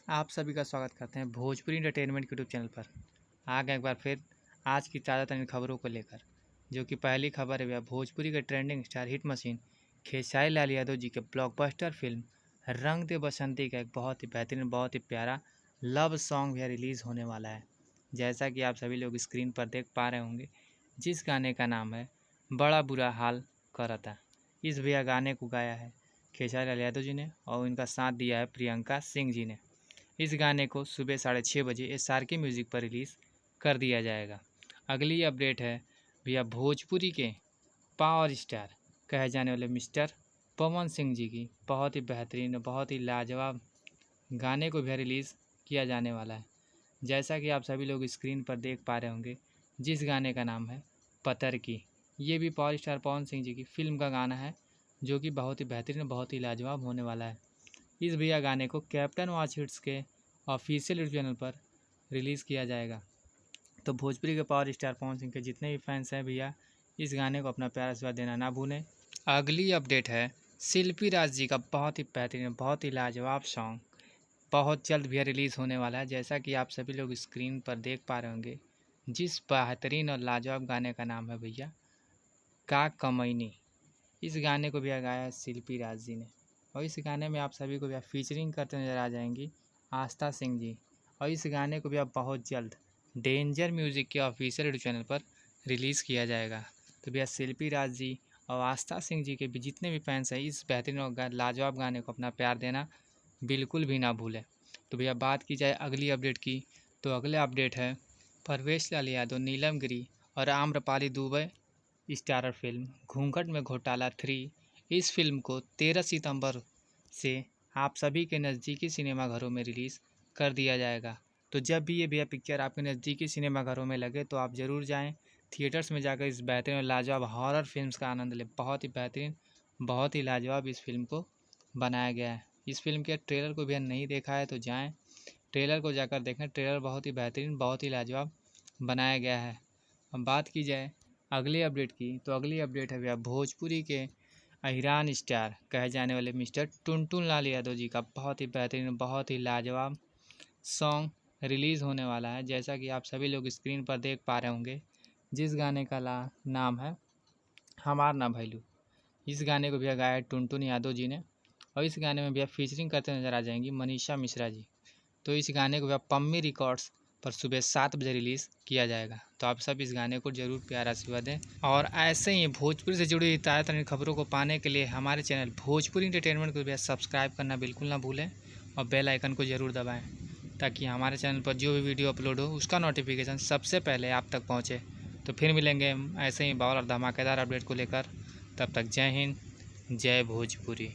आप सभी का स्वागत करते हैं भोजपुरी एंटरटेनमेंट यूट्यूब चैनल पर। आ गए एक बार फिर आज की ताज़ा तरीन खबरों को लेकर, जो कि पहली खबर है। वह भोजपुरी के trending star hit machine Khesari Lal Yadav ji के ब्लॉकबस्टर फिल्म रंग दे बसंती का एक बहुत ही बेहतरीन, बहुत ही प्यारा लव सॉन्ग भी रिलीज़ होने वाला है। जैसा कि आप सभी लोग स्क्रीन पर देख पा रहे होंगे, जिस गाने का नाम है बड़ा बुरा हाल करता। इस भैया गाने को गाया है खेसारी लाल यादव जी ने और इनका साथ दिया है प्रियंका सिंह जी ने। इस गाने को सुबह 6:30 बजे SRK म्यूज़िक पर रिलीज़ कर दिया जाएगा। अगली अपडेट है भैया भोजपुरी के पावर स्टार कहे जाने वाले मिस्टर पवन सिंह जी की बहुत ही बेहतरीन, बहुत ही लाजवाब गाने को भी रिलीज़ किया जाने वाला है। जैसा कि आप सभी लोग स्क्रीन पर देख पा रहे होंगे, जिस गाने का नाम है पतर की। ये भी पावर स्टार पवन सिंह जी की फिल्म का गाना है, जो कि बहुत ही बेहतरीन, बहुत ही लाजवाब होने वाला है। इस भैया गाने को कैप्टन वॉच हिट्स के ऑफिशियल यूट्यूब चैनल पर रिलीज़ किया जाएगा। तो भोजपुरी के पावर स्टार पवन सिंह के जितने भी फैंस हैं भैया, इस गाने को अपना प्यारा आशीर्वाद देना ना भूलें। अगली अपडेट है शिल्पी राज जी का बहुत ही बेहतरीन, बहुत ही लाजवाब सॉन्ग बहुत जल्द भैया रिलीज़ होने वाला है। जैसा कि आप सभी लोग स्क्रीन पर देख पा रहे होंगे, जिस बेहतरीन और लाजवाब गाने का नाम है भैया का कमैनी। इस गाने को भैया गाया है शिल्पी राज जी ने, और इस गाने में आप सभी को भैया फीचरिंग करते नजर आ जाएंगी आस्था सिंह जी। और इस गाने को भैया बहुत जल्द डेंजर म्यूज़िक के ऑफिशियल यूट्यूब चैनल पर रिलीज़ किया जाएगा। तो भैया शिल्पी राज जी और आस्था सिंह जी के भी जितने भी फैंस हैं, इस बेहतरीन और लाजवाब गाने को अपना प्यार देना बिल्कुल भी ना भूलें। तो भैया बात की जाए अगली अपडेट की, तो अगला अपडेट है परवेश लाल यादव, नीलम गिरी और आम्रपाली दुबे स्टारर फिल्म घूंघट में घोटाला 3। इस फिल्म को 13 सितंबर से आप सभी के नज़दीकी सिनेमाघरों में रिलीज़ कर दिया जाएगा। तो जब भी ये भैया पिक्चर आपके नज़दीकी सिनेमाघरों में लगे, तो आप ज़रूर जाएं थिएटर्स में जाकर इस बेहतरीन और लाजवाब हॉरर फिल्म्स का आनंद लें। बहुत ही बेहतरीन, बहुत ही लाजवाब इस फिल्म को बनाया गया है। इस फिल्म के ट्रेलर को भी नहीं देखा है तो जाएँ, ट्रेलर को जाकर देखें। ट्रेलर बहुत ही बेहतरीन, बहुत ही लाजवाब बनाया गया है। अब बात की जाए अगली अपडेट की, तो अगली अपडेट है भैया भोजपुरी के अहिरान स्टार कहे जाने वाले मिस्टर टुनटुन लाल यादव जी का बहुत ही बेहतरीन, बहुत ही लाजवाब सॉन्ग रिलीज़ होने वाला है। जैसा कि आप सभी लोग स्क्रीन पर देख पा रहे होंगे, जिस गाने का नाम है हमार ना भैलू। इस गाने को भैया गाया है टुनटुन यादव जी ने, और इस गाने में भैया फीचरिंग करते नजर आ जाएंगी मनीषा मिश्रा जी। तो इस गाने को भैया पम्मी रिकॉर्ड्स पर सुबह 7 बजे रिलीज़ किया जाएगा। तो आप सब इस गाने को जरूर प्यारा आशीर्वाद दें, और ऐसे ही भोजपुरी से जुड़ी ताज़ा तरीन खबरों को पाने के लिए हमारे चैनल भोजपुरी एंटरटेनमेंट को भी सब्सक्राइब करना बिल्कुल ना भूलें, और बेल आइकन को ज़रूर दबाएं, ताकि हमारे चैनल पर जो भी वीडियो अपलोड हो उसका नोटिफिकेशन सबसे पहले आप तक पहुँचे। तो फिर मिलेंगे हम ऐसे ही बावल और धमाकेदार अपडेट को लेकर। तब तक जय हिंद, जय भोजपुरी।